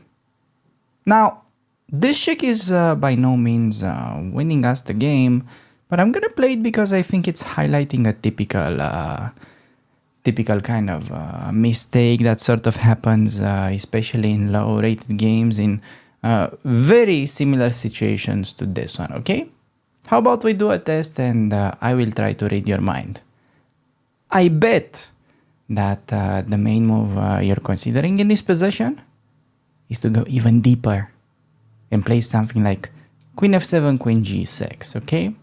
Now, this check is by no means winning us the game, but I'm gonna play it because I think it's highlighting a typical kind of mistake that sort of happens, especially in low-rated games in Very similar situations to this one, okay? How about we do a test and I will try to read your mind. I bet that the main move you're considering in this position is to go even deeper and play something like Queen f7, Queen g6, okay?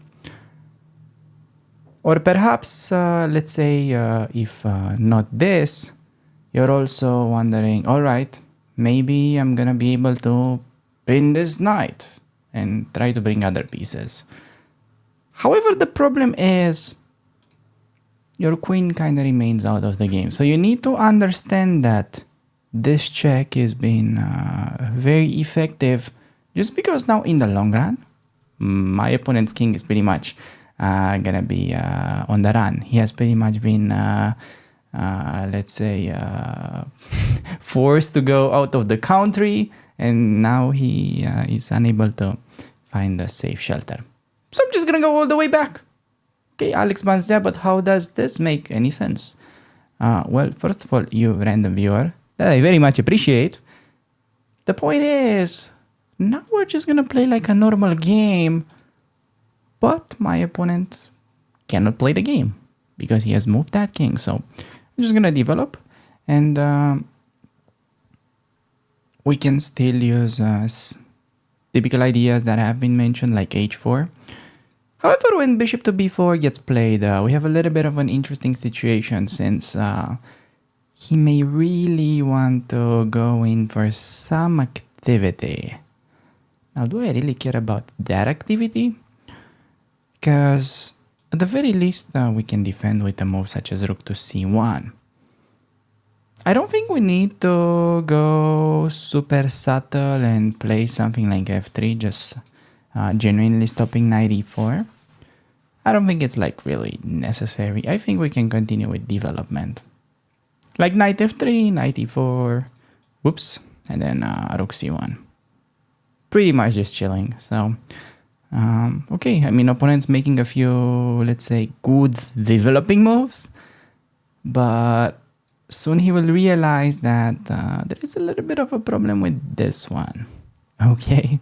Or perhaps, let's say, if not this, you're also wondering, all right, maybe I'm gonna be able to pin this knight and try to bring other pieces. However, the problem is your queen kind of remains out of the game. So you need to understand that this check is being very effective just because now in the long run, my opponent's king is pretty much gonna be on the run. He has pretty much been, let's say, forced to go out of the country, and now he is unable to find a safe shelter. So I'm just gonna go all the way back. Okay, Alex Banzia, but how does this make any sense? Well, first of all, you random viewer, that I very much appreciate. The point is, now we're just gonna play like a normal game, but my opponent cannot play the game because he has moved that king. So I'm just gonna develop, and we can still use typical ideas that have been mentioned, like h4. However, when bishop to b4 gets played, we have a little bit of an interesting situation, since he may really want to go in for some activity. Now, do I really care about that activity? Because at the very least, we can defend with a move such as rook to c1. I don't think we need to go super subtle and play something like f3, just genuinely stopping knight e4. I don't think it's like really necessary. I think we can continue with development. Like knight f3, knight e4, whoops, and then rook c1. Pretty much just chilling. So, okay, I mean, opponent's making a few, let's say, good developing moves, but soon he will realize that there is a little bit of a problem with this one. Okay.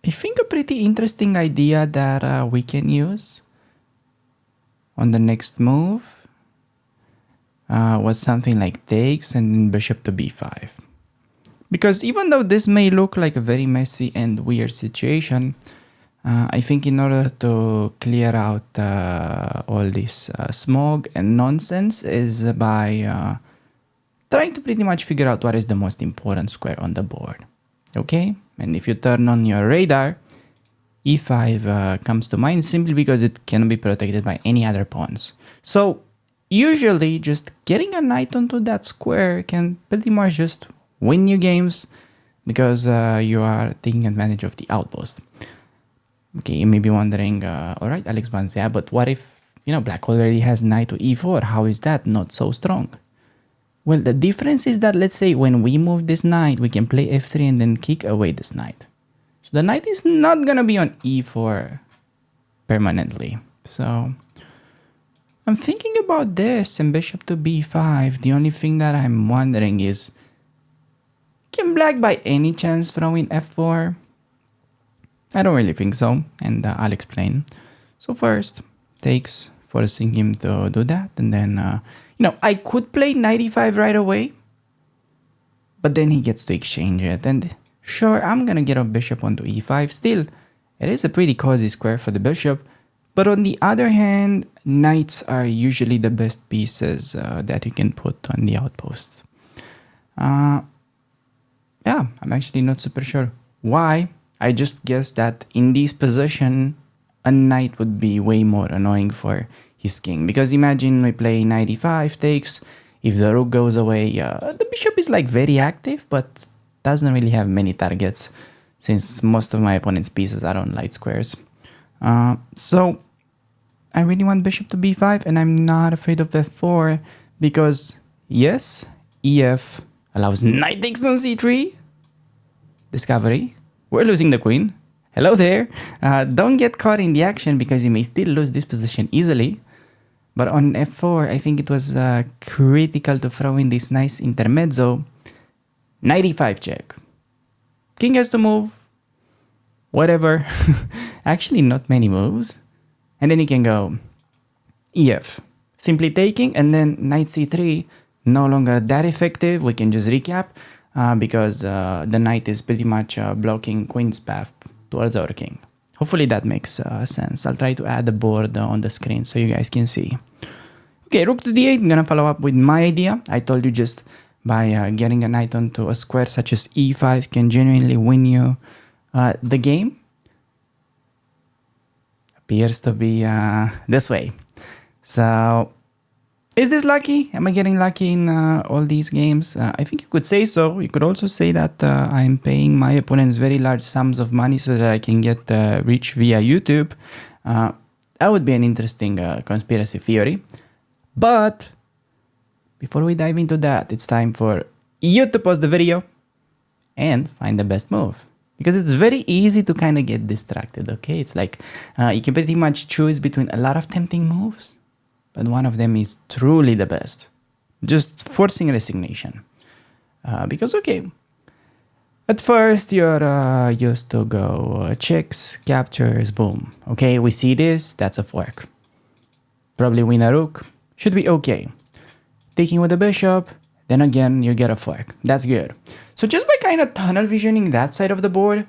I think a pretty interesting idea that we can use on the next move was something like takes and then bishop to b5. Because even though this may look like a very messy and weird situation, I think in order to clear out all this smog and nonsense is by trying to pretty much figure out what is the most important square on the board. Okay? And if you turn on your radar, e5 comes to mind simply because it cannot be protected by any other pawns. So usually just getting a knight onto that square can pretty much just win you games because you are taking advantage of the outpost. Okay, you may be wondering, all right, Alex Banzia, but what if, black already has knight to e4? How is that not so strong? Well, the difference is that, let's say, when we move this knight, we can play f3 and then kick away this knight. So the knight is not going to be on e4 permanently. So I'm thinking about this and bishop to b5. The only thing that I'm wondering is, can black by any chance throw in f4? I don't really think so, and I'll explain. So first, takes, forcing him to do that, and then, I could play knight e5 right away, but then he gets to exchange it, and sure, I'm gonna get a bishop onto e5. Still, it is a pretty cozy square for the bishop, but on the other hand, knights are usually the best pieces that you can put on the outposts. Yeah, I'm actually not super sure why. I just guess that in this position, a knight would be way more annoying for his king. Because imagine we play knight e5 takes, if the rook goes away, the bishop is like very active, but doesn't really have many targets since most of my opponent's pieces are on light squares. So I really want bishop to b5, and I'm not afraid of f4 because yes, ef allows knight takes on c3. Discovery. We're losing the queen. Hello there. Don't get caught in the action because you may still lose this position easily. But on f4, I think it was critical to throw in this nice intermezzo knight e5 check. King has to move, whatever. Actually, not many moves. And then he can go ef, simply taking, and then knight c3, no longer that effective. We can just recap because the knight is pretty much blocking queen's path towards our king. Hopefully that makes sense. I'll try to add the board on the screen so you guys can see. Okay, rook to d8. I'm gonna follow up with my idea. I told you just by getting a knight onto a square such as e5 can genuinely win you the game. Appears to be this way. So, is this lucky? Am I getting lucky in all these games? I think you could say so. You could also say that I'm paying my opponents very large sums of money so that I can get reach via YouTube. That would be an interesting conspiracy theory. But before we dive into that, it's time for you to pause the video and find the best move. Because it's very easy to kind of get distracted, okay? It's like you can pretty much choose between a lot of tempting moves, but one of them is truly the best. Just forcing resignation. Because, okay, at first you're used to go checks, captures, boom. Okay, we see this, that's a fork. Probably win a rook, should be okay. Taking with the bishop, then again, you get a fork. That's good. So just by kind of tunnel visioning that side of the board,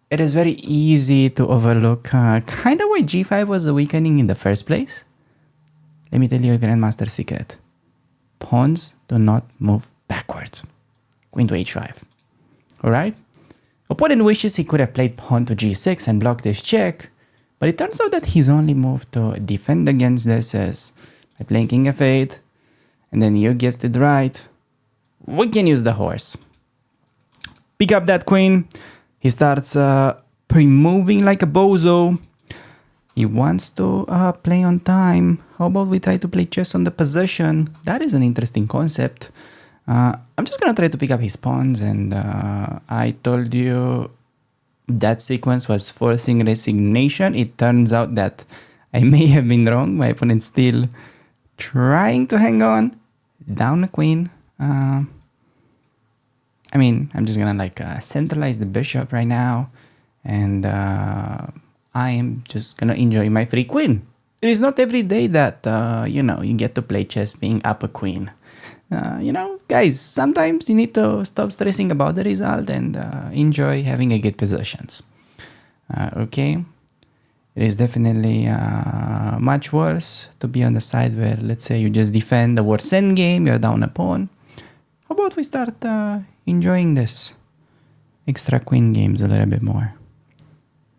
it is very easy to overlook kind of why g5 was a weakening in the first place. Let me tell you a grandmaster secret. Pawns do not move backwards. Queen to h5. Alright? Opponent wishes he could have played pawn to g6 and blocked this check, but it turns out that he's only moved to defend against this as by playing king f8, and then you guessed it right, we can use the horse. Pick up that queen. He starts pre-moving like a bozo. He wants to play on time. How about we try to play chess on the possession? That is an interesting concept. I'm just gonna try to pick up his pawns, and I told you that sequence was forcing resignation. It turns out that I may have been wrong. My opponent's still trying to hang on. Down a queen. I mean, I'm just gonna like centralize the bishop right now, and I am just gonna enjoy my free queen. It is not every day that you know, you get to play chess being up a queen. You know, guys, sometimes you need to stop stressing about the result and enjoy having a good positions. Okay, it is definitely much worse to be on the side where, let's say, you just defend the worst endgame, you're down a pawn. How about we start enjoying this extra queen games a little bit more,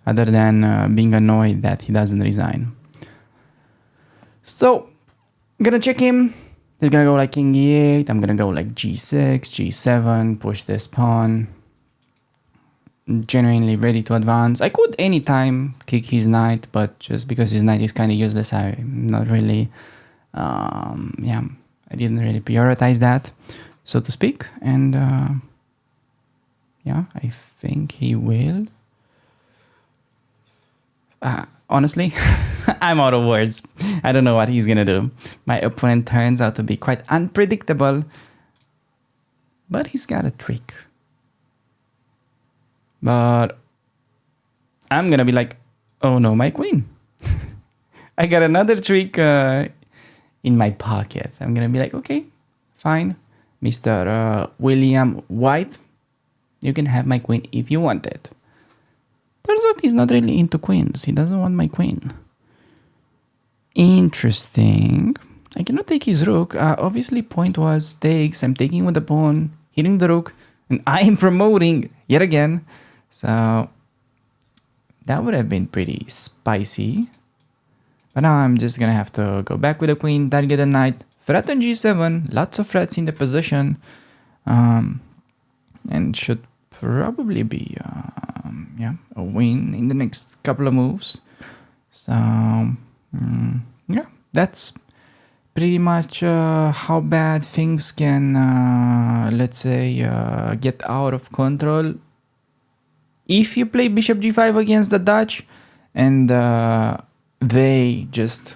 other than being annoyed that he doesn't resign. So, I'm gonna check him. He's gonna go like king e8. I'm gonna go like g6, g7, push this pawn. Genuinely ready to advance. I could anytime kick his knight, but just because his knight is kind of useless, I'm not really, yeah, I didn't really prioritize that, so to speak. And yeah, I think he will. Honestly, I'm out of words. I don't know what he's gonna do. My opponent turns out to be quite unpredictable, but he's got a trick. But I'm gonna be like, oh no, my queen. I got another trick in my pocket. I'm gonna be like, okay, fine, Mr. William White, you can have my queen if you want it. Turns out he's not really into queens. He doesn't want my queen. Interesting. I cannot take his rook. Obviously, point was takes. I'm taking with the pawn, hitting the rook, and I am promoting yet again. So that would have been pretty spicy. But now I'm just gonna have to go back with the queen, target the knight, threat on g7, lots of threats in the position, and should probably be yeah, a win in the next couple of moves. So yeah, that's pretty much how bad things can, let's say, get out of control if you play bishop g5 against the Dutch and they just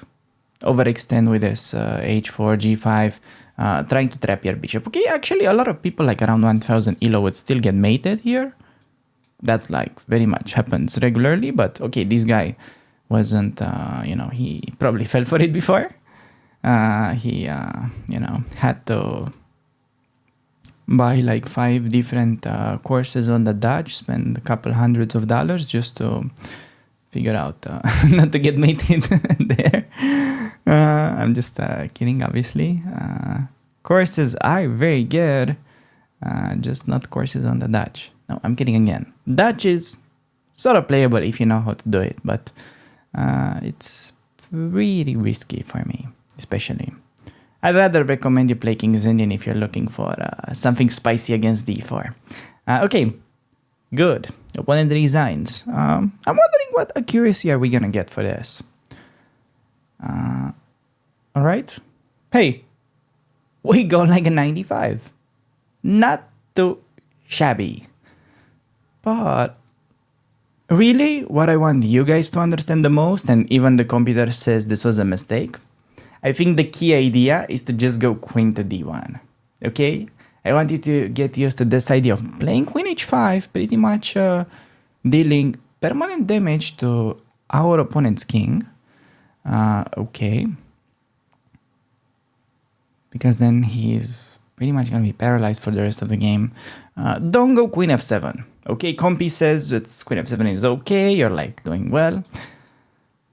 overextend with this h4, g5, trying to trap your bishop. Okay, actually, a lot of people like around 1000 elo would still get mated here. That's like very much happens regularly, but okay, this guy wasn't, he probably fell for it before. He had to buy like 5 different courses on the Dutch, spend a couple hundreds of dollars just to figure out not to get mated there. I'm just kidding, obviously. Courses are very good, just not courses on the Dutch. No, I'm kidding again. Dutch is sort of playable if you know how to do it, but it's really risky for me, especially. I'd rather recommend you play King's Indian if you're looking for something spicy against d4. Okay, good. Opponent resigns. I'm wondering what accuracy are we gonna get for this. All right. Hey, we go like a 95. Not too shabby. But really, what I want you guys to understand the most, and even the computer says this was a mistake, I think the key idea is to just go queen to d1. Okay? I want you to get used to this idea of playing queen h5, pretty much dealing permanent damage to our opponent's king. Okay. Because then he's pretty much going to be paralyzed for the rest of the game. Don't go queen f7. Okay, Compy says that queen f7 is okay. You're like doing well.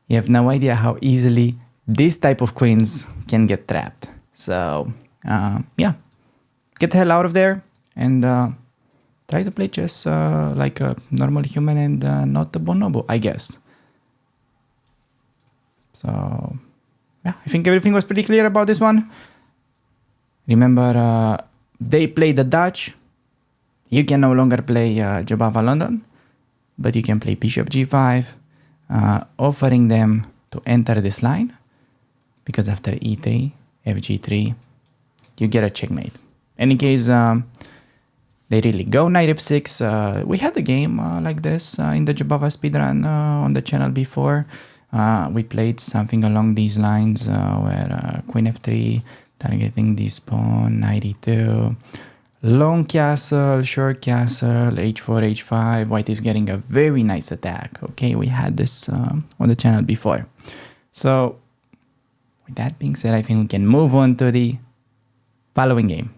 You have no idea how easily this type of queens can get trapped. So, yeah. Get the hell out of there and try to play chess like a normal human and not a bonobo, I guess. So, yeah, I think everything was pretty clear about this one. Remember, they play the Dutch. You can no longer play Jobava London, but you can play Bishop G5, offering them to enter this line, because after E3, FG3, you get a checkmate. In any case, they really go Knight F6. We had a game like this in the Jobava speedrun on the channel before. We played something along these lines where Queen F3, targeting this pawn, Knight E2, long castle, short castle, H4, H5. White is getting a very nice attack. Okay, we had this on the channel before. So, with that being said, I think we can move on to the following game.